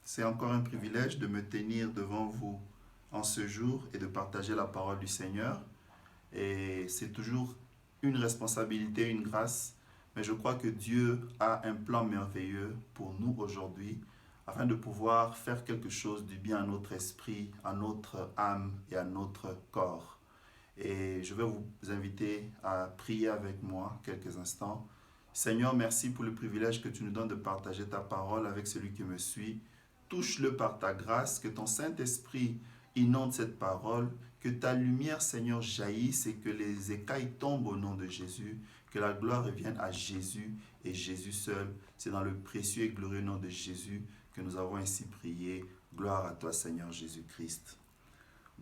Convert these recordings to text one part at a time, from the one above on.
C'est encore un privilège de me tenir devant vous en ce jour et de partager la parole du Seigneur. Et c'est toujours une responsabilité, une grâce, mais je crois que Dieu a un plan merveilleux pour nous aujourd'hui afin de pouvoir faire quelque chose du bien à notre esprit, à notre âme et à notre corps. Et je vais vous inviter à prier avec moi quelques instants. Seigneur, merci pour le privilège que tu nous donnes de partager ta parole avec celui qui me suit. Touche-le par ta grâce, que ton Saint-Esprit inonde cette parole, que ta lumière, Seigneur, jaillisse et que les écailles tombent au nom de Jésus, que la gloire revienne à Jésus et Jésus seul. C'est dans le précieux et glorieux nom de Jésus que nous avons ainsi prié. Gloire à toi, Seigneur Jésus-Christ.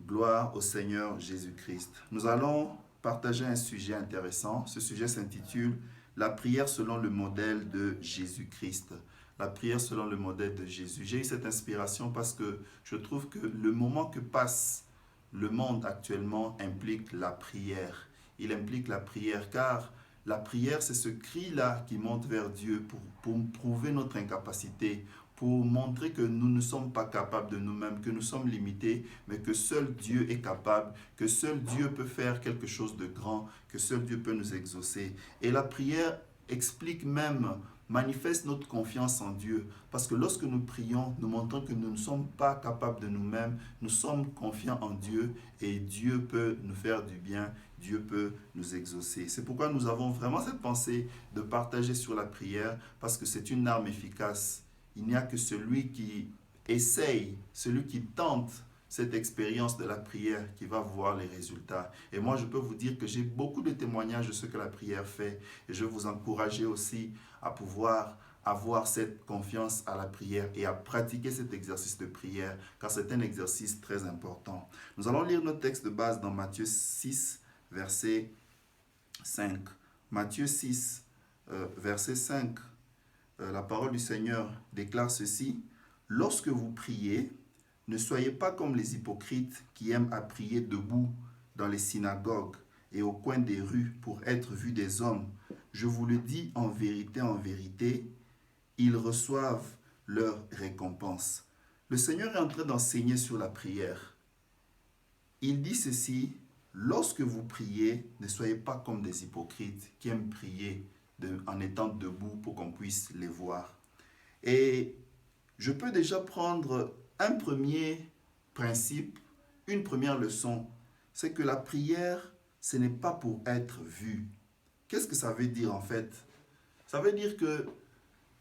Gloire au Seigneur Jésus-Christ. Nous allons partager un sujet intéressant. Ce sujet s'intitule « La prière selon le modèle de Jésus-Christ ». La prière selon le modèle de Jésus. J'ai eu cette inspiration parce que je trouve que le moment que passe le monde actuellement implique la prière. Il implique la prière car la prière, c'est ce cri-là qui monte vers Dieu pour prouver notre incapacité, pour montrer que nous ne sommes pas capables de nous-mêmes, que nous sommes limités, mais que seul Dieu est capable, que seul Dieu peut faire quelque chose de grand, que seul Dieu peut nous exaucer. Et la prière explique même, manifeste notre confiance en Dieu. Parce que lorsque nous prions, nous montrons que nous ne sommes pas capables de nous-mêmes, nous sommes confiants en Dieu et Dieu peut nous faire du bien, Dieu peut nous exaucer. C'est pourquoi nous avons vraiment cette pensée de partager sur la prière, parce que c'est une arme efficace. Il n'y a que celui qui essaye, celui qui tente cette expérience de la prière qui va voir les résultats. Et moi, je peux vous dire que j'ai beaucoup de témoignages de ce que la prière fait. Et je vais vous encourager aussi à pouvoir avoir cette confiance à la prière et à pratiquer cet exercice de prière, car c'est un exercice très important. Nous allons lire notre texte de base dans Matthieu 6, verset 5. Matthieu 6, verset 5. La parole du Seigneur déclare ceci: « Lorsque vous priez, ne soyez pas comme les hypocrites qui aiment à prier debout dans les synagogues et au coin des rues pour être vus des hommes. Je vous le dis en vérité, ils reçoivent leur récompense. » Le Seigneur est en train d'enseigner sur la prière. Il dit ceci: « Lorsque vous priez, ne soyez pas comme des hypocrites qui aiment prier en étant debout pour qu'on puisse les voir. » Et je peux déjà prendre un premier principe, une première leçon, c'est que la prière, ce n'est pas pour être vu. Qu'est-ce que ça veut dire en fait? Ça veut dire qu'il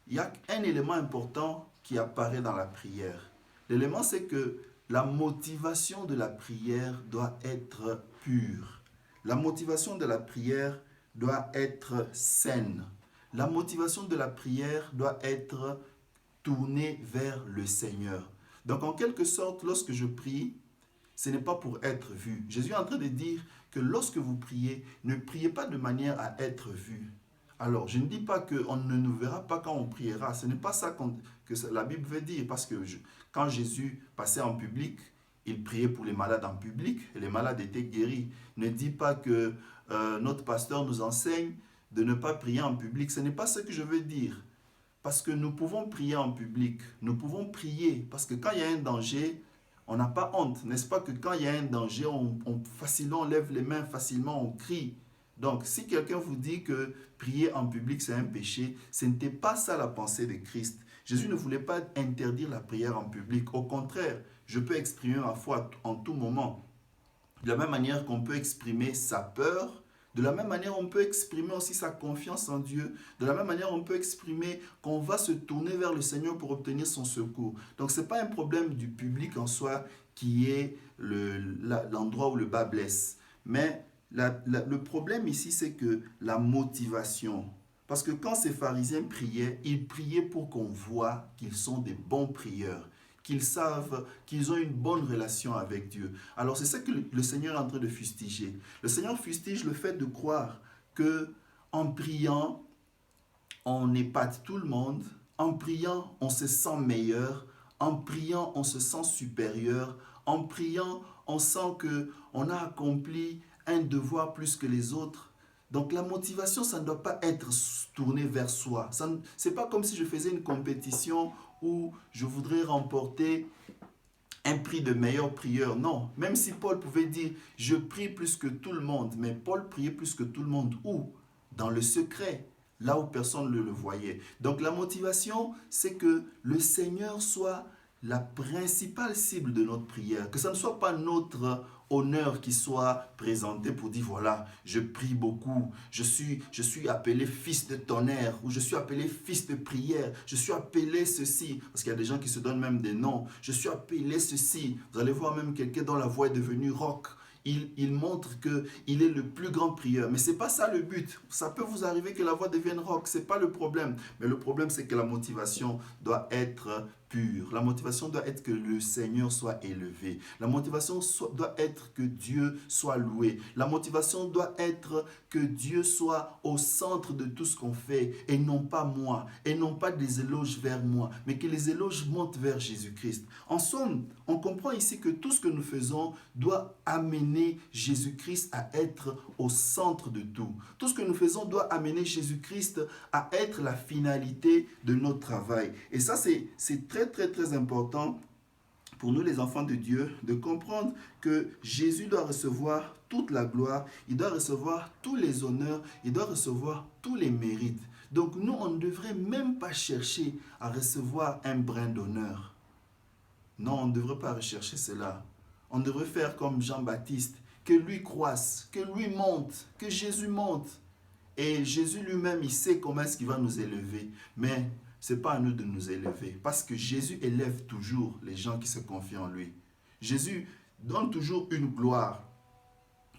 y a un élément important qui apparaît dans la prière. L'élément, c'est que la motivation de la prière doit être pure. La motivation de la prière doit être saine. La motivation de la prière doit être tournée vers le Seigneur. Donc en quelque sorte, lorsque je prie, ce n'est pas pour être vu. Jésus est en train de dire que lorsque vous priez, ne priez pas de manière à être vu. Alors, je ne dis pas qu'on ne nous verra pas quand on priera. Ce n'est pas ça que la Bible veut dire. Parce que quand Jésus passait en public, il priait pour les malades en public et les malades étaient guéris. Ne dis pas que notre pasteur nous enseigne de ne pas prier en public. Ce n'est pas ce que je veux dire. Parce que nous pouvons prier en public. Nous pouvons prier. Parce que quand il y a un danger, on n'a pas honte. N'est-ce pas que quand il y a un danger, facilement on lève les mains, facilement on crie. Donc, si quelqu'un vous dit que prier en public, c'est un péché, ce n'était pas ça la pensée de Christ. Jésus ne voulait pas interdire la prière en public. Au contraire, je peux exprimer ma foi en tout moment. De la même manière qu'on peut exprimer sa peur, de la même manière on peut exprimer aussi sa confiance en Dieu. De la même manière on peut exprimer qu'on va se tourner vers le Seigneur pour obtenir son secours. Donc ce n'est pas un problème du public en soi qui est l'endroit où le bas blesse. Mais le problème ici, c'est que la motivation. Parce que quand ces pharisiens priaient, ils priaient pour qu'on voit qu'ils sont des bons prieurs, qu'ils savent qu'ils ont une bonne relation avec Dieu. Alors c'est ça que le Seigneur est en train de fustiger. Le Seigneur fustige le fait de croire que en priant, on épate tout le monde. En priant, on se sent meilleur. En priant, on se sent supérieur. En priant, on sent qu'on a accompli un devoir plus que les autres. Donc la motivation, ça ne doit pas être tourné vers soi. Ce n'est pas comme si je faisais une compétition ou je voudrais remporter un prix de meilleur prieur. Non, même si Paul pouvait dire, je prie plus que tout le monde, mais Paul priait plus que tout le monde. Où? Dans le secret, là où personne ne le voyait. Donc la motivation, c'est que le Seigneur soit la principale cible de notre prière, que ce ne soit pas notre honneur qui soit présenté pour dire voilà, je prie beaucoup, je suis appelé fils de tonnerre, ou je suis appelé fils de prière, je suis appelé ceci, parce qu'il y a des gens qui se donnent même des noms, je suis appelé ceci. Vous allez voir même quelqu'un dont la voix est devenue rock. Il montre qu'il est le plus grand prieur. Mais ce n'est pas ça le but. Ça peut vous arriver que la voix devienne rock, ce n'est pas le problème. Mais le problème, c'est que la motivation doit être pure. La motivation doit être que le Seigneur soit élevé. La motivation doit être que Dieu soit loué. La motivation doit être que Dieu soit au centre de tout ce qu'on fait et non pas moi, et non pas des éloges vers moi, mais que les éloges montent vers Jésus-Christ. En somme, on comprend ici que tout ce que nous faisons doit amener Jésus-Christ à être au centre de tout. Tout ce que nous faisons doit amener Jésus-Christ à être la finalité de notre travail. Et ça, c'est très, très important pour nous les enfants de Dieu de comprendre que Jésus doit recevoir toute la gloire, il doit recevoir tous les honneurs, il doit recevoir tous les mérites. Donc nous, on ne devrait même pas chercher à recevoir un brin d'honneur. Non, on ne devrait pas rechercher cela. On devrait faire comme Jean-Baptiste, que lui croisse, que lui monte, que Jésus monte. Et Jésus lui-même, il sait comment est-ce qu'il va nous élever. Mais ce n'est pas à nous de nous élever. Parce que Jésus élève toujours les gens qui se confient en lui. Jésus donne toujours une gloire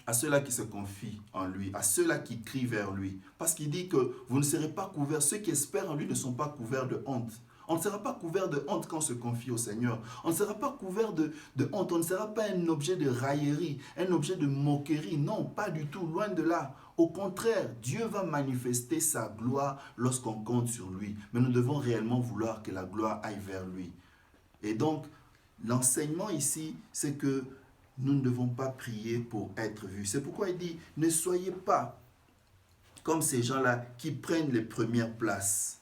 à ceux-là qui se confient en lui, à ceux-là qui crient vers lui. Parce qu'il dit que vous ne serez pas couverts, ceux qui espèrent en lui ne sont pas couverts de honte. On ne sera pas couvert de honte quand on se confie au Seigneur. On ne sera pas couvert de honte. On ne sera pas un objet de raillerie, un objet de moquerie. Non, pas du tout, loin de là. Au contraire, Dieu va manifester sa gloire lorsqu'on compte sur lui. Mais nous devons réellement vouloir que la gloire aille vers lui. Et donc, l'enseignement ici, c'est que nous ne devons pas prier pour être vus. C'est pourquoi il dit, ne soyez pas comme ces gens-là qui prennent les premières places.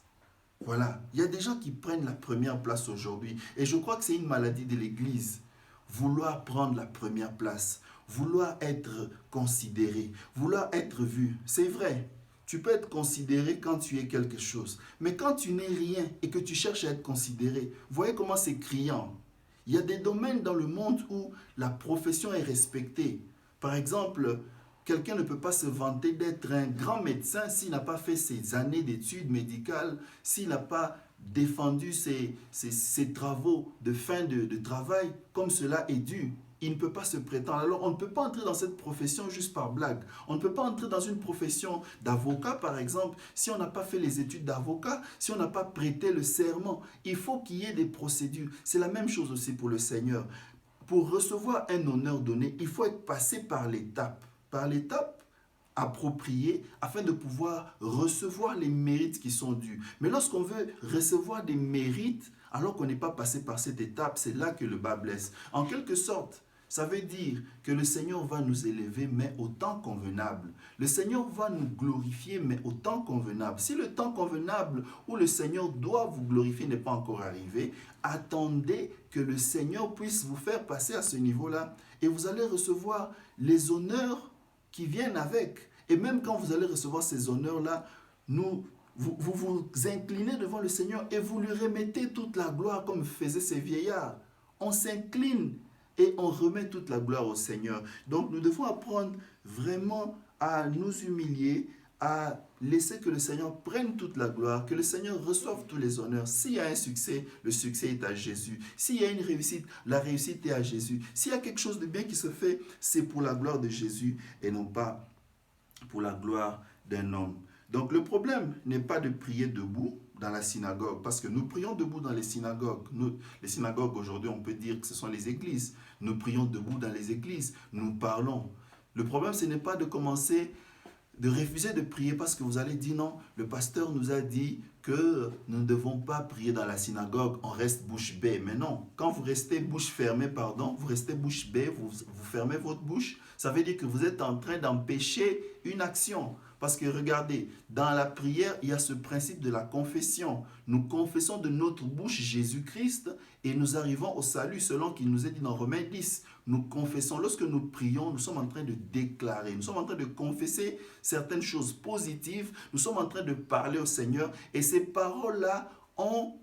Voilà, il y a des gens qui prennent la première place aujourd'hui. Et je crois que c'est une maladie de l'Église. Vouloir prendre la première place, vouloir être considéré, vouloir être vu. C'est vrai, tu peux être considéré quand tu es quelque chose. Mais quand tu n'es rien et que tu cherches à être considéré, voyez comment c'est criant. Il y a des domaines dans le monde où la profession est respectée. Par exemple, quelqu'un ne peut pas se vanter d'être un grand médecin s'il n'a pas fait ses années d'études médicales, s'il n'a pas défendu ses travaux de fin de travail comme cela est dû. Il ne peut pas se prétendre. Alors, on ne peut pas entrer dans cette profession juste par blague. On ne peut pas entrer dans une profession d'avocat, par exemple, si on n'a pas fait les études d'avocat, si on n'a pas prêté le serment. Il faut qu'il y ait des procédures. C'est la même chose aussi pour le Seigneur. Pour recevoir un honneur donné, il faut être passé par l'étape appropriée afin de pouvoir recevoir les mérites qui sont dus. Mais lorsqu'on veut recevoir des mérites, alors qu'on n'est pas passé par cette étape, c'est là que le bas blesse. En quelque sorte, ça veut dire que le Seigneur va nous élever, mais au temps convenable. Le Seigneur va nous glorifier, mais au temps convenable. Si le temps convenable où le Seigneur doit vous glorifier n'est pas encore arrivé, attendez que le Seigneur puisse vous faire passer à ce niveau-là et vous allez recevoir les honneurs qui viennent avec. Et même quand vous allez recevoir ces honneurs-là, vous vous inclinez devant le Seigneur et vous lui remettez toute la gloire comme faisaient ces vieillards. On s'incline et on remet toute la gloire au Seigneur. Donc nous devons apprendre vraiment à nous humilier, à laisser que le Seigneur prenne toute la gloire, que le Seigneur reçoive tous les honneurs. S'il y a un succès, le succès est à Jésus. S'il y a une réussite, la réussite est à Jésus. S'il y a quelque chose de bien qui se fait, c'est pour la gloire de Jésus et non pas pour la gloire d'un homme. Donc le problème n'est pas de prier debout dans la synagogue, parce que nous prions debout dans les synagogues. Les synagogues aujourd'hui, on peut dire que ce sont les églises. Nous prions debout dans les églises, nous parlons. Le problème, ce n'est pas de commencer, de refuser de prier parce que vous allez dire non, le pasteur nous a dit que nous ne devons pas prier dans la synagogue, on reste bouche bée. Mais non, quand vous restez bouche fermée, vous restez bouche bée, vous fermez votre bouche, ça veut dire que vous êtes en train d'empêcher une action. Parce que regardez, dans la prière, il y a ce principe de la confession. Nous confessons de notre bouche Jésus-Christ et nous arrivons au salut selon qu'il nous est dit dans Romains 10. Nous confessons, lorsque nous prions, nous sommes en train de déclarer, nous sommes en train de confesser certaines choses positives, nous sommes en train de parler au Seigneur et ces paroles-là ont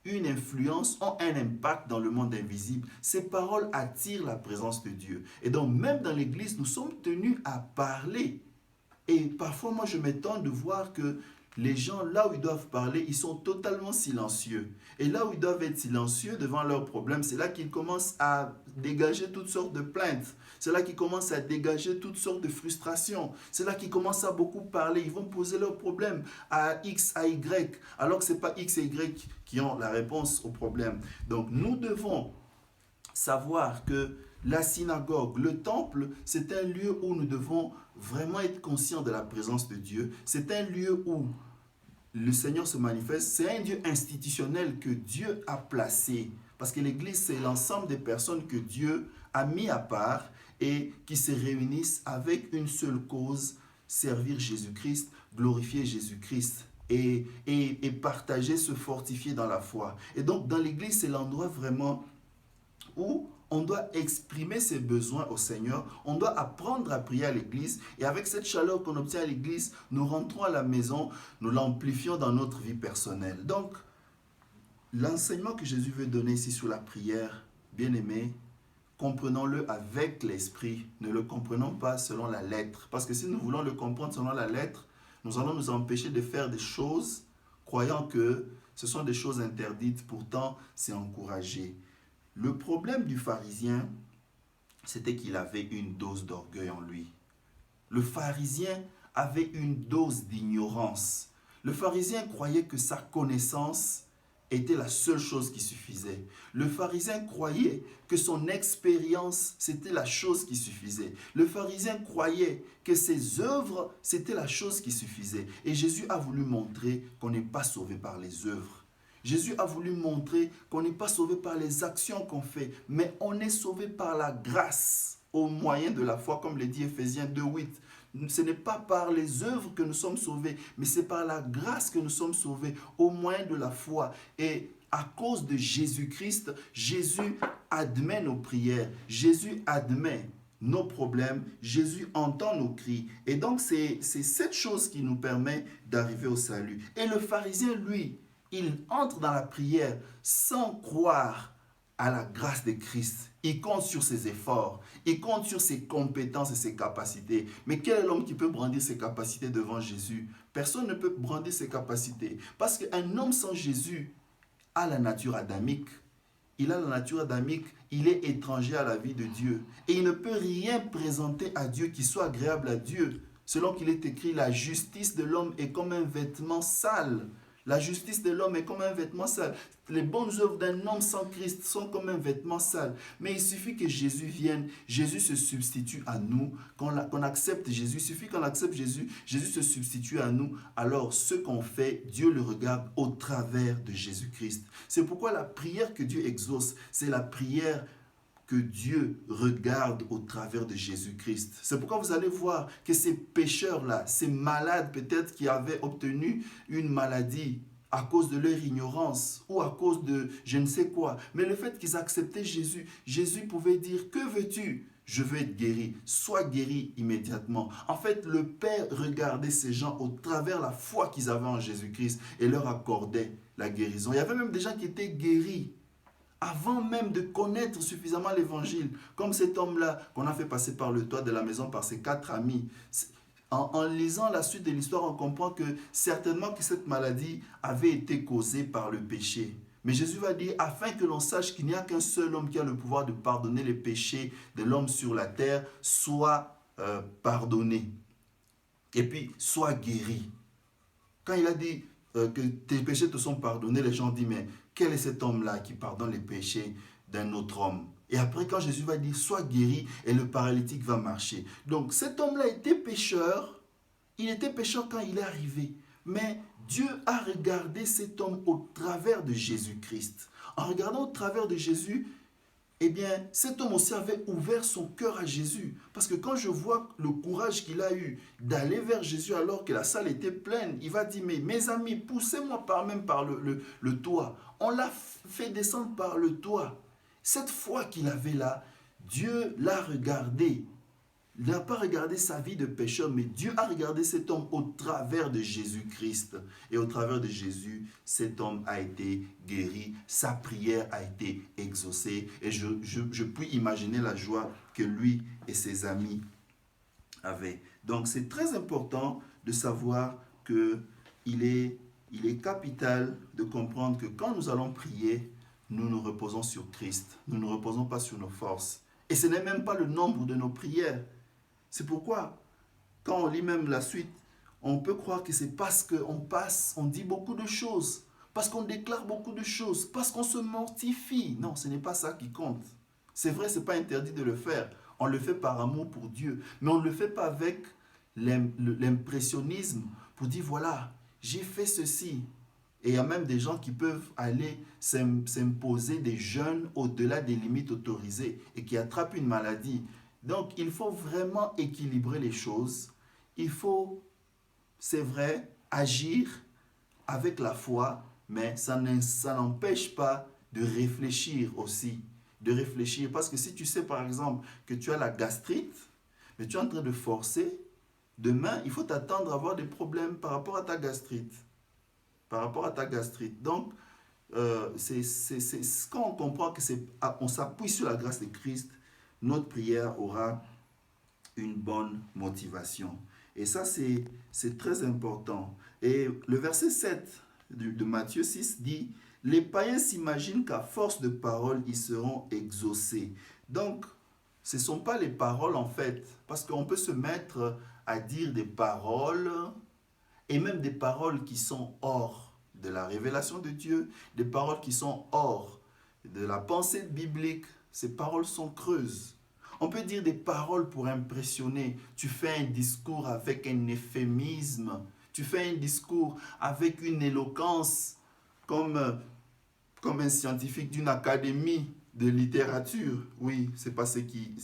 une influence, ont un impact dans le monde invisible. Ces paroles attirent la présence de Dieu. Et donc, même dans l'Église, nous sommes tenus à parler. Et parfois, moi, je m'étonne de voir que les gens, là où ils doivent parler, ils sont totalement silencieux. Et là où ils doivent être silencieux devant leurs problèmes, c'est là qu'ils commencent à dégager toutes sortes de plaintes. C'est là qu'ils commencent à dégager toutes sortes de frustrations. C'est là qu'ils commencent à beaucoup parler. Ils vont poser leurs problèmes à X, à Y, alors que ce n'est pas X et Y qui ont la réponse au problème. Donc, nous devons savoir que la synagogue, le temple, c'est un lieu où nous devons vraiment être conscients de la présence de Dieu. C'est un lieu où le Seigneur se manifeste. C'est un Dieu institutionnel que Dieu a placé. Parce que l'Église, c'est l'ensemble des personnes que Dieu a mis à part et qui se réunissent avec une seule cause, servir Jésus-Christ, glorifier Jésus-Christ et partager, se fortifier dans la foi. Et donc, dans l'Église, c'est l'endroit vraiment où on doit exprimer ses besoins au Seigneur, on doit apprendre à prier à l'église et avec cette chaleur qu'on obtient à l'église, nous rentrons à la maison, nous l'amplifions dans notre vie personnelle. Donc, l'enseignement que Jésus veut donner ici sur la prière, bien-aimés, comprenons-le avec l'esprit, ne le comprenons pas selon la lettre. Parce que si nous voulons le comprendre selon la lettre, nous allons nous empêcher de faire des choses croyant que ce sont des choses interdites, pourtant c'est encouragé. Le problème du pharisien, c'était qu'il avait une dose d'orgueil en lui. Le pharisien avait une dose d'ignorance. Le pharisien croyait que sa connaissance était la seule chose qui suffisait. Le pharisien croyait que son expérience, c'était la chose qui suffisait. Le pharisien croyait que ses œuvres, c'était la chose qui suffisait. Et Jésus a voulu montrer qu'on n'est pas sauvé par les œuvres. Jésus a voulu montrer qu'on n'est pas sauvé par les actions qu'on fait, mais on est sauvé par la grâce au moyen de la foi, comme le dit Éphésiens 2:8. Ce n'est pas par les œuvres que nous sommes sauvés, mais c'est par la grâce que nous sommes sauvés au moyen de la foi. Et à cause de Jésus-Christ, Jésus admet nos prières, Jésus admet nos problèmes, Jésus entend nos cris. Et donc c'est cette chose qui nous permet d'arriver au salut. Et le pharisien, lui, il entre dans la prière sans croire à la grâce de Christ. Il compte sur ses efforts, il compte sur ses compétences et ses capacités. Mais quel est l'homme qui peut brandir ses capacités devant Jésus? Personne ne peut brandir ses capacités. Parce qu'un homme sans Jésus a la nature adamique. Il a la nature adamique, il est étranger à la vie de Dieu. Et il ne peut rien présenter à Dieu qui soit agréable à Dieu. Selon qu'il est écrit, la justice de l'homme est comme un vêtement sale. La justice de l'homme est comme un vêtement sale. Les bonnes œuvres d'un homme sans Christ sont comme un vêtement sale. Mais il suffit que Jésus vienne, Jésus se substitue à nous, qu'on accepte Jésus. Il suffit qu'on accepte Jésus, Jésus se substitue à nous. Alors ce qu'on fait, Dieu le regarde au travers de Jésus-Christ. C'est pourquoi la prière que Dieu exauce, c'est la prière que Dieu regarde au travers de Jésus-Christ. C'est pourquoi vous allez voir que ces pécheurs-là, ces malades peut-être qui avaient obtenu une maladie à cause de leur ignorance ou à cause de je ne sais quoi, mais le fait qu'ils acceptaient Jésus, Jésus pouvait dire, que veux-tu? Je veux être guéri. Sois guéri immédiatement. En fait, le Père regardait ces gens au travers la foi qu'ils avaient en Jésus-Christ et leur accordait la guérison. Il y avait même des gens qui étaient guéris avant même de connaître suffisamment l'évangile, comme cet homme-là qu'on a fait passer par le toit de la maison par ses 4 amis. En lisant la suite de l'histoire, on comprend que certainement que cette maladie avait été causée par le péché. Mais Jésus va dire, afin que l'on sache qu'il n'y a qu'un seul homme qui a le pouvoir de pardonner les péchés de l'homme sur la terre, soit pardonné. Et puis, soit guéri. Quand il a dit que tes péchés te sont pardonnés, les gens disent, mais quel est cet homme-là qui pardonne les péchés d'un autre homme? Et après, quand Jésus va dire, sois guéri, et le paralytique va marcher. Donc, cet homme-là était pécheur. Il était pécheur quand il est arrivé. Mais Dieu a regardé cet homme au travers de Jésus-Christ. En regardant au travers de Jésus, eh bien, cet homme aussi avait ouvert son cœur à Jésus. Parce que quand je vois le courage qu'il a eu d'aller vers Jésus alors que la salle était pleine, il va dire, mais mes amis, poussez-moi même par le toit. On l'a fait descendre par le toit. Cette foi qu'il avait là, Dieu l'a regardé. Il n'a pas regardé sa vie de pécheur, mais Dieu a regardé cet homme au travers de Jésus-Christ. Et au travers de Jésus, cet homme a été guéri, sa prière a été exaucée. Et je puis imaginer la joie que lui et ses amis avaient. Donc c'est très important de savoir qu'il est capital de comprendre que quand nous allons prier, nous nous reposons sur Christ. Nous ne nous reposons pas sur nos forces. Et ce n'est même pas le nombre de nos prières. C'est pourquoi, quand on lit même la suite, on peut croire que c'est parce on dit beaucoup de choses, parce qu'on déclare beaucoup de choses, parce qu'on se mortifie. Non, ce n'est pas ça qui compte. C'est vrai, ce n'est pas interdit de le faire. On le fait par amour pour Dieu, mais on ne le fait pas avec l'impressionnisme pour dire, voilà, j'ai fait ceci. Et il y a même des gens qui peuvent aller s'imposer des jeûnes au-delà des limites autorisées et qui attrapent une maladie. Donc, il faut vraiment équilibrer les choses. Il faut, c'est vrai, agir avec la foi, mais ça n'empêche pas de réfléchir aussi. De réfléchir. Parce que si tu sais, par exemple, que tu as la gastrite, mais tu es en train de forcer, demain, il faut t'attendre à avoir des problèmes par rapport à ta gastrite. Par rapport à ta gastrite. Donc, quand on comprend qu'on s'appuie sur la grâce de Christ, notre prière aura une bonne motivation. Et ça, c'est très important. Et le verset 7 de Matthieu 6 dit, « Les païens s'imaginent qu'à force de paroles, ils seront exaucés. » Donc, ce ne sont pas les paroles en fait, parce qu'on peut se mettre à dire des paroles, et même des paroles qui sont hors de la révélation de Dieu, des paroles qui sont hors de la pensée biblique. Ces paroles sont creuses. On peut dire des paroles pour impressionner. Tu fais un discours avec un euphémisme. Tu fais un discours avec une éloquence comme un scientifique d'une académie de littérature. Oui, c'est pas ce qui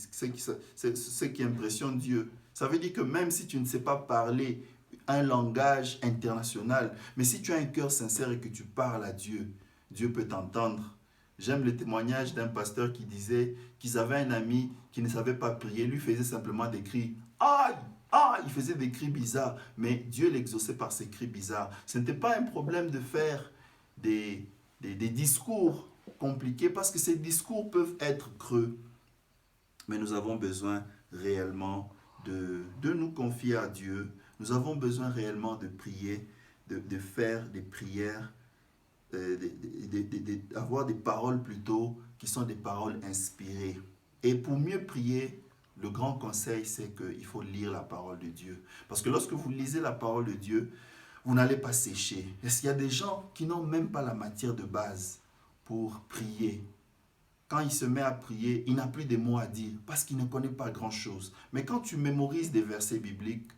impressionne Dieu. Ça veut dire que même si tu ne sais pas parler un langage international, mais si tu as un cœur sincère et que tu parles à Dieu, Dieu peut t'entendre. J'aime le témoignage d'un pasteur qui disait qu'ils avaient un ami qui ne savait pas prier, lui faisait simplement des cris. Aïe! Ah, il faisait des cris bizarres, mais Dieu l'exauçait par ces cris bizarres. Ce n'était pas un problème de faire des discours compliqués, parce que ces discours peuvent être creux. Mais nous avons besoin réellement de nous confier à Dieu. Nous avons besoin réellement de prier, de faire des prières, d'avoir des paroles plutôt qui sont des paroles inspirées. Et pour mieux prier, le grand conseil, c'est qu'il faut lire la parole de Dieu. Parce que lorsque vous lisez la parole de Dieu, vous n'allez pas sécher. Parce qu'il y a des gens qui n'ont même pas la matière de base pour prier. Quand il se met à prier, il n'a plus de mots à dire parce qu'il ne connaît pas grand-chose. Mais quand tu mémorises des versets bibliques,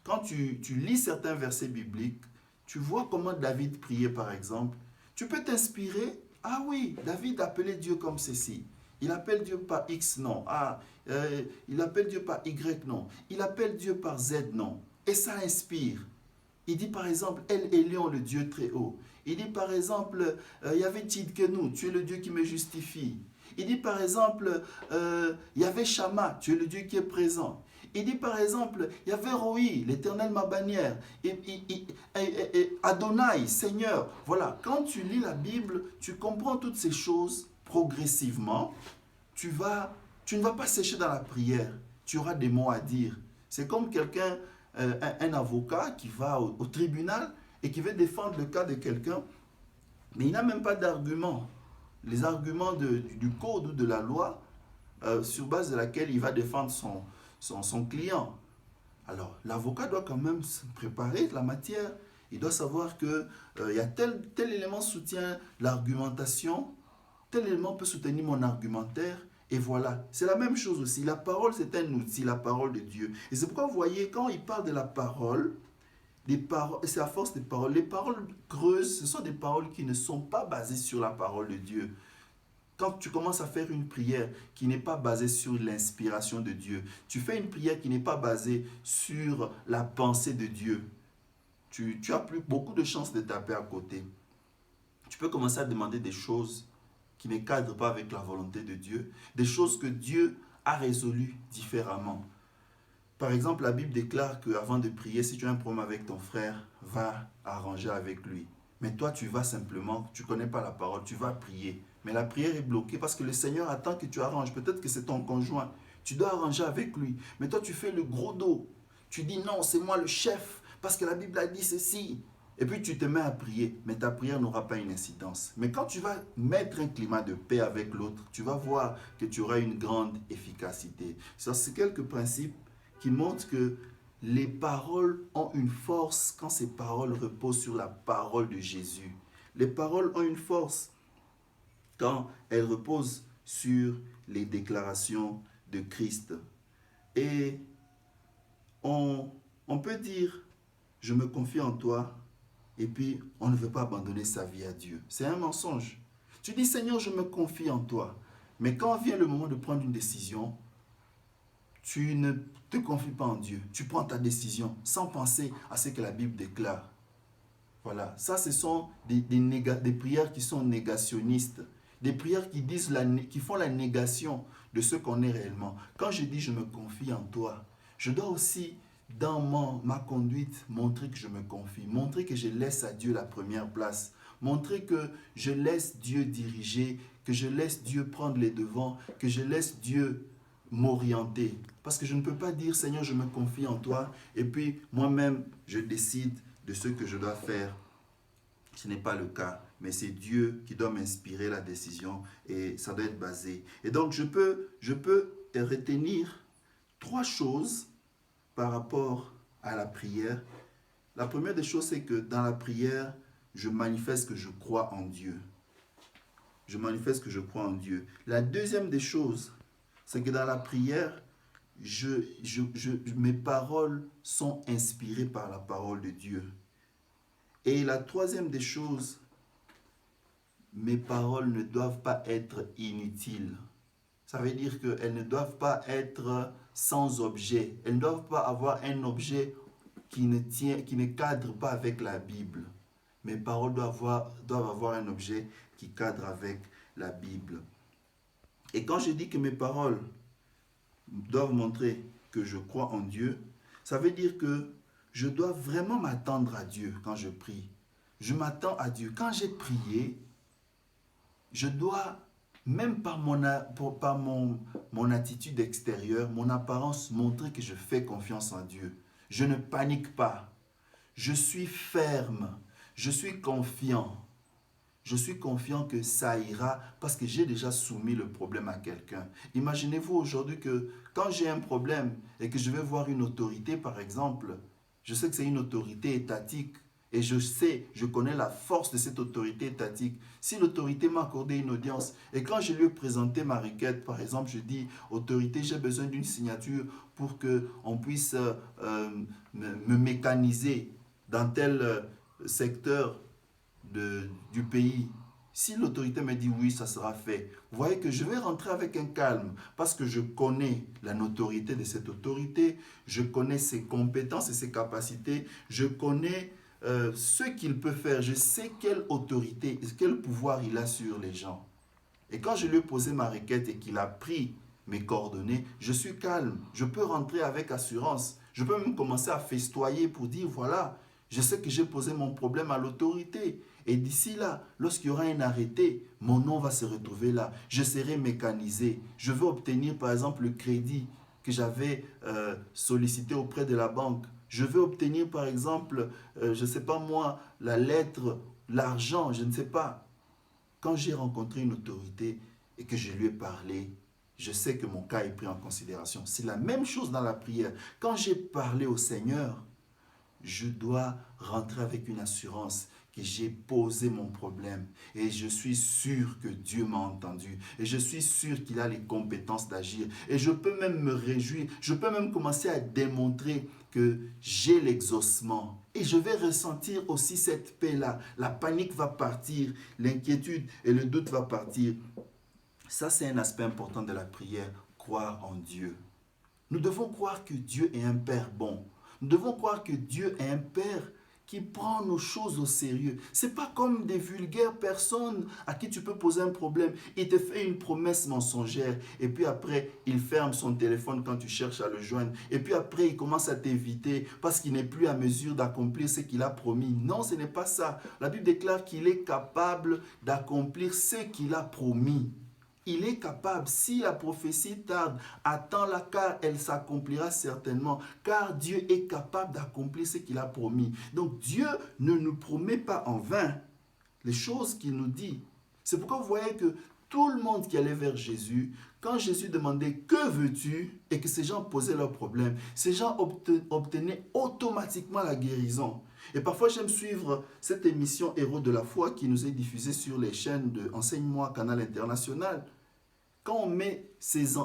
quand tu lis certains versets bibliques, tu vois comment David priait par exemple. Tu peux t'inspirer. Ah oui, David appelait Dieu comme ceci. Il appelle Dieu par X, non. Il appelle Dieu par Y, non. Il appelle Dieu par Z, non. Et ça inspire. Il dit par exemple, El Elyon, le Dieu très haut. Il dit par exemple, Yahvé Tidkenu, tu es le Dieu qui me justifie. Il dit par exemple, Yahvé Shama, tu es le Dieu qui est présent. Il dit par exemple, Yahvé Roi, l'Éternel ma bannière. Et Adonai, Seigneur. Voilà, quand tu lis la Bible, tu comprends toutes ces choses progressivement. Tu ne vas pas sécher dans la prière. Tu auras des mots à dire. C'est comme quelqu'un, un avocat qui va au tribunal et qui veut défendre le cas de quelqu'un, mais il n'a même pas d'arguments. Les arguments du code ou de la loi sur base de laquelle il va défendre son client. Alors, l'avocat doit quand même se préparer de la matière. Il doit savoir qu'il y a tel élément soutient l'argumentation, tel élément peut soutenir mon argumentaire, et voilà. C'est la même chose aussi. La parole, c'est un outil, la parole de Dieu. Et c'est pourquoi vous voyez, quand il parle de la parole, c'est à force des paroles. Les paroles creuses, ce sont des paroles qui ne sont pas basées sur la parole de Dieu. Quand tu commences à faire une prière qui n'est pas basée sur l'inspiration de Dieu, tu fais une prière qui n'est pas basée sur la pensée de Dieu, tu as plus beaucoup de chances de taper à côté. Tu peux commencer à demander des choses qui ne cadrent pas avec la volonté de Dieu, des choses que Dieu a résolues différemment. Par exemple, la Bible déclare qu'avant de prier, si tu as un problème avec ton frère, va arranger avec lui. Mais toi, tu vas simplement, tu ne connais pas la parole, tu vas prier. Mais la prière est bloquée parce que le Seigneur attend que tu arranges. Peut-être que c'est ton conjoint. Tu dois arranger avec lui. Mais toi, tu fais le gros dos. Tu dis non, c'est moi le chef parce que la Bible a dit ceci. Et puis tu te mets à prier, mais ta prière n'aura pas une incidence. Mais quand tu vas mettre un climat de paix avec l'autre, tu vas voir que tu auras une grande efficacité. Ça, c'est quelques principes qui montrent que les paroles ont une force quand ces paroles reposent sur la parole de Jésus. Les paroles ont une force quand elles reposent sur les déclarations de Christ. Et on peut dire, je me confie en toi, et puis on ne veut pas abandonner sa vie à Dieu. C'est un mensonge. Tu dis, Seigneur, je me confie en toi. Mais quand vient le moment de prendre une décision, tu ne te confies pas en Dieu. Tu prends ta décision sans penser à ce que la Bible déclare. Voilà, ça ce sont des prières qui sont négationnistes. Des prières qui font la négation de ce qu'on est réellement. Quand je dis je me confie en toi, je dois aussi dans ma conduite montrer que je me confie, montrer que je laisse à Dieu la première place, montrer que je laisse Dieu diriger, que je laisse Dieu prendre les devants, que je laisse Dieu m'orienter. Parce que je ne peux pas dire Seigneur je me confie en toi et puis moi-même je décide de ce que je dois faire. Ce n'est pas le cas, mais c'est Dieu qui doit m'inspirer la décision et ça doit être basé. Et donc je peux retenir 3 choses par rapport à la prière. La première des choses, c'est que dans la prière, je manifeste que je crois en Dieu. Je manifeste que je crois en Dieu. La deuxième des choses, c'est que dans la prière, mes paroles sont inspirées par la parole de Dieu. Et la troisième des choses, mes paroles ne doivent pas être inutiles. Ça veut dire qu'elles ne doivent pas être sans objet. Elles ne doivent pas avoir un objet qui ne cadre pas avec la Bible. Mes paroles doivent avoir un objet qui cadre avec la Bible. Et quand je dis que mes paroles doivent montrer que je crois en Dieu, ça veut dire que je dois vraiment m'attendre à Dieu quand je prie. Je m'attends à Dieu. Quand j'ai prié, je dois, même par mon attitude extérieure, mon apparence, montrer que je fais confiance en Dieu. Je ne panique pas. Je suis ferme. Je suis confiant. Je suis confiant que ça ira parce que j'ai déjà soumis le problème à quelqu'un. Imaginez-vous aujourd'hui que quand j'ai un problème et que je vais voir une autorité, par exemple, je sais que c'est une autorité étatique et je connais la force de cette autorité étatique. Si l'autorité m'a accordé une audience et quand je lui ai présenté ma requête, par exemple, je dis, autorité, j'ai besoin d'une signature pour qu'on puisse me mécaniser dans tel secteur du pays. Si l'autorité me dit oui, ça sera fait. Vous voyez que je vais rentrer avec un calme parce que je connais la notoriété de cette autorité, je connais ses compétences et ses capacités, je connais ce qu'il peut faire, je sais quelle autorité, quel pouvoir il a sur les gens. Et quand je lui ai posé ma requête et qu'il a pris mes coordonnées, je suis calme, je peux rentrer avec assurance, je peux même commencer à festoyer pour dire voilà, je sais que j'ai posé mon problème à l'autorité. Et d'ici là, lorsqu'il y aura un arrêté, mon nom va se retrouver là. Je serai mécanisé. Je veux obtenir par exemple le crédit que j'avais sollicité auprès de la banque. Je veux obtenir par exemple, je ne sais pas moi, la lettre, l'argent, je ne sais pas. Quand j'ai rencontré une autorité et que je lui ai parlé, je sais que mon cas est pris en considération. C'est la même chose dans la prière. Quand j'ai parlé au Seigneur, je dois rentrer avec une assurance que j'ai posé mon problème et je suis sûr que Dieu m'a entendu et je suis sûr qu'il a les compétences d'agir et je peux même me réjouir, je peux même commencer à démontrer que j'ai l'exaucement et je vais ressentir aussi cette paix-là. La panique va partir, l'inquiétude et le doute va partir. Ça, c'est un aspect important de la prière, croire en Dieu. Nous devons croire que Dieu est un Père bon. Nous devons croire que Dieu est un Père qui prend nos choses au sérieux. Ce n'est pas comme des vulgaires personnes à qui tu peux poser un problème. Il te fait une promesse mensongère et puis après, il ferme son téléphone quand tu cherches à le joindre. Et puis après, il commence à t'éviter parce qu'il n'est plus à mesure d'accomplir ce qu'il a promis. Non, ce n'est pas ça. La Bible déclare qu'il est capable d'accomplir ce qu'il a promis. Il est capable, si la prophétie tarde, attends-la car elle s'accomplira certainement, car Dieu est capable d'accomplir ce qu'il a promis. Donc Dieu ne nous promet pas en vain les choses qu'il nous dit. C'est pourquoi vous voyez que tout le monde qui allait vers Jésus, quand Jésus demandait « Que veux-tu » et que ces gens posaient leurs problèmes, ces gens obtenaient automatiquement la guérison. Et parfois, j'aime suivre cette émission Héros de la foi qui nous est diffusée sur les chaînes de Enseigne-moi Canal International. Quand on met ces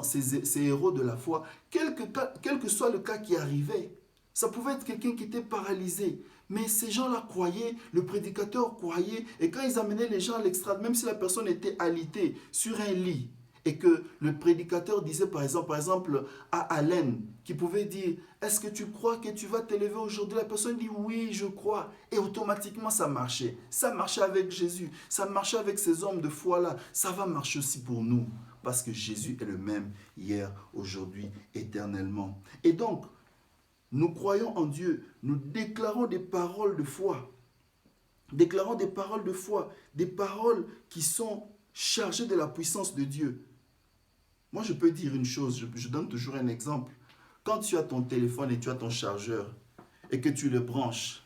héros de la foi, quel que soit le cas qui arrivait, ça pouvait être quelqu'un qui était paralysé, mais ces gens-là croyaient, le prédicateur croyait, et quand ils amenaient les gens à l'extrême, même si la personne était alitée sur un lit, et que le prédicateur disait par exemple à Alain, qui pouvait dire « Est-ce que tu crois que tu vas t'élever aujourd'hui ?» La personne dit « Oui, je crois. » Et automatiquement, ça marchait. Ça marchait avec Jésus. Ça marchait avec ces hommes de foi-là. Ça va marcher aussi pour nous. Parce que Jésus est le même hier, aujourd'hui, éternellement. Et donc, nous croyons en Dieu. Nous déclarons des paroles de foi. Déclarons des paroles de foi. Des paroles qui sont chargées de la puissance de Dieu. Moi, je peux dire une chose, je donne toujours un exemple. Quand tu as ton téléphone et tu as ton chargeur et que tu le branches,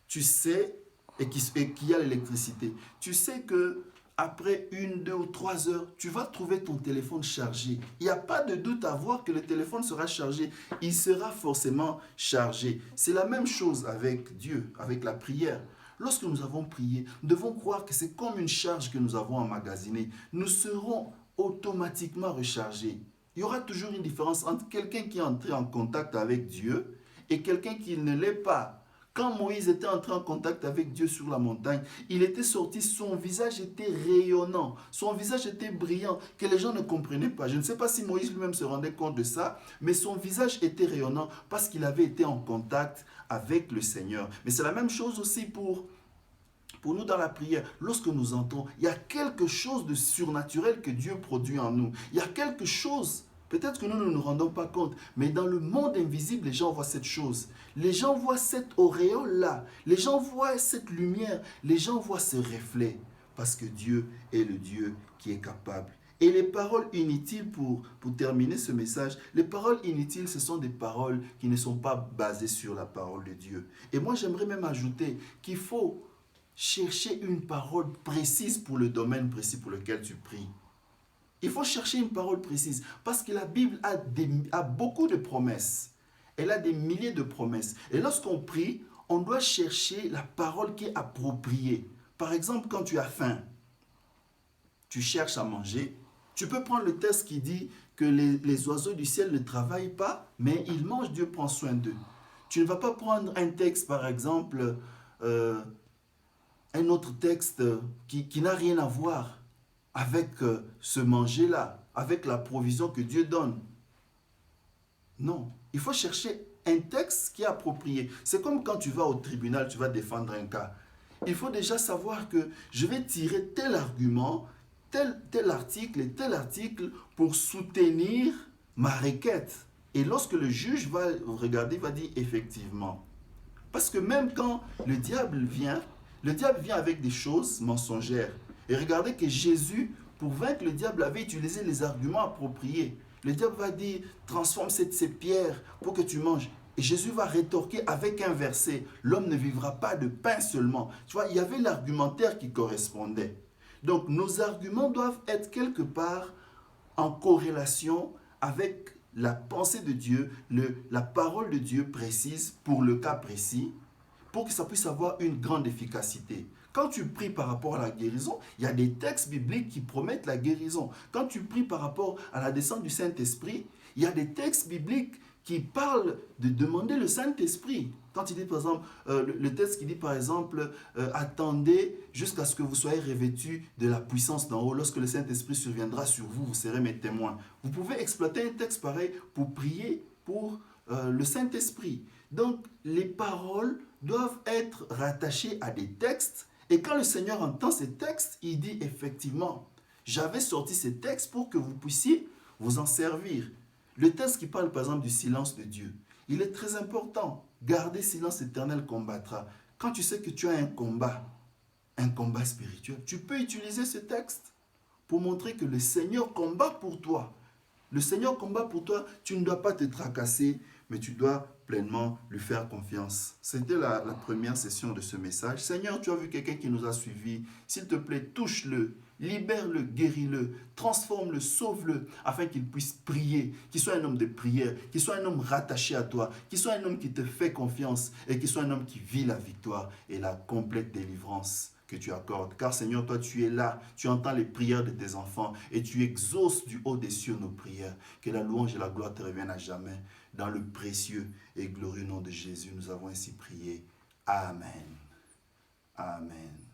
tu sais, et qu'il y a l'électricité, tu sais que après 1, 2 ou 3 heures, tu vas trouver ton téléphone chargé. Il n'y a pas de doute à voir que le téléphone sera chargé. Il sera forcément chargé. C'est la même chose avec Dieu, avec la prière. Lorsque nous avons prié, nous devons croire que c'est comme une charge que nous avons emmagasinée. Nous serons automatiquement rechargés. Il y aura toujours une différence entre quelqu'un qui est entré en contact avec Dieu et quelqu'un qui ne l'est pas. Quand Moïse était entré en contact avec Dieu sur la montagne, il était sorti, son visage était rayonnant, son visage était brillant, que les gens ne comprenaient pas. Je ne sais pas si Moïse lui-même se rendait compte de ça, mais son visage était rayonnant parce qu'il avait été en contact avec le Seigneur. Mais c'est la même chose aussi pour nous dans la prière. Lorsque nous entrons, il y a quelque chose de surnaturel que Dieu produit en nous. Il y a quelque chose. Peut-être que nous ne nous rendons pas compte, mais dans le monde invisible, les gens voient cette chose. Les gens voient cette auréole-là. Les gens voient cette lumière. Les gens voient ce reflet. Parce que Dieu est le Dieu qui est capable. Et les paroles inutiles, pour terminer ce message, les paroles inutiles, ce sont des paroles qui ne sont pas basées sur la parole de Dieu. Et moi, j'aimerais même ajouter qu'il faut chercher une parole précise pour le domaine précis pour lequel tu pries. Il faut chercher une parole précise parce que la Bible a beaucoup de promesses. Elle a des milliers de promesses. Et lorsqu'on prie, on doit chercher la parole qui est appropriée. Par exemple, quand tu as faim, tu cherches à manger, tu peux prendre le texte qui dit que les oiseaux du ciel ne travaillent pas, mais ils mangent, Dieu prend soin d'eux. Tu ne vas pas prendre un texte, par exemple, un autre texte qui n'a rien à voir avec ce manger-là, avec la provision que Dieu donne. Non, il faut chercher un texte qui est approprié. C'est comme quand tu vas au tribunal, tu vas défendre un cas. Il faut déjà savoir que je vais tirer tel argument, tel article et tel article pour soutenir ma requête. Et lorsque le juge va regarder, il va dire effectivement. Parce que même quand le diable vient avec des choses mensongères. Et regardez que Jésus, pour vaincre le diable, avait utilisé les arguments appropriés. Le diable va dire, transforme ces pierres pour que tu manges. Et Jésus va rétorquer avec un verset, l'homme ne vivra pas de pain seulement. Tu vois, il y avait l'argumentaire qui correspondait. Donc, nos arguments doivent être quelque part en corrélation avec la pensée de Dieu, la parole de Dieu précise pour le cas précis, pour que ça puisse avoir une grande efficacité. Quand tu pries par rapport à la guérison, il y a des textes bibliques qui promettent la guérison. Quand tu pries par rapport à la descente du Saint-Esprit, il y a des textes bibliques qui parle de demander le Saint-Esprit. Quand il dit par exemple, le texte qui dit par exemple, attendez jusqu'à ce que vous soyez revêtus de la puissance d'en haut. Lorsque le Saint-Esprit surviendra sur vous, vous serez mes témoins. Vous pouvez exploiter un texte pareil pour prier pour le Saint-Esprit. Donc, les paroles doivent être rattachées à des textes. Et quand le Seigneur entend ces textes, il dit effectivement, j'avais sorti ces textes pour que vous puissiez vous en servir. Le texte qui parle par exemple du silence de Dieu, il est très important. Garder silence, l'Éternel combattra. Quand tu sais que tu as un combat spirituel, tu peux utiliser ce texte pour montrer que le Seigneur combat pour toi. Le Seigneur combat pour toi, tu ne dois pas te tracasser, mais tu dois pleinement lui faire confiance. C'était la première session de ce message. Seigneur, tu as vu quelqu'un qui nous a suivis. S'il te plaît, touche-le, libère-le, guéris-le, transforme-le, sauve-le, afin qu'il puisse prier, qu'il soit un homme de prière, qu'il soit un homme rattaché à toi, qu'il soit un homme qui te fait confiance et qu'il soit un homme qui vit la victoire et la complète délivrance que tu accordes. Car Seigneur, toi tu es là, tu entends les prières de tes enfants et tu exauces du haut des cieux nos prières. Que la louange et la gloire te reviennent à jamais. Dans le précieux et glorieux nom de Jésus, nous avons ainsi prié. Amen. Amen.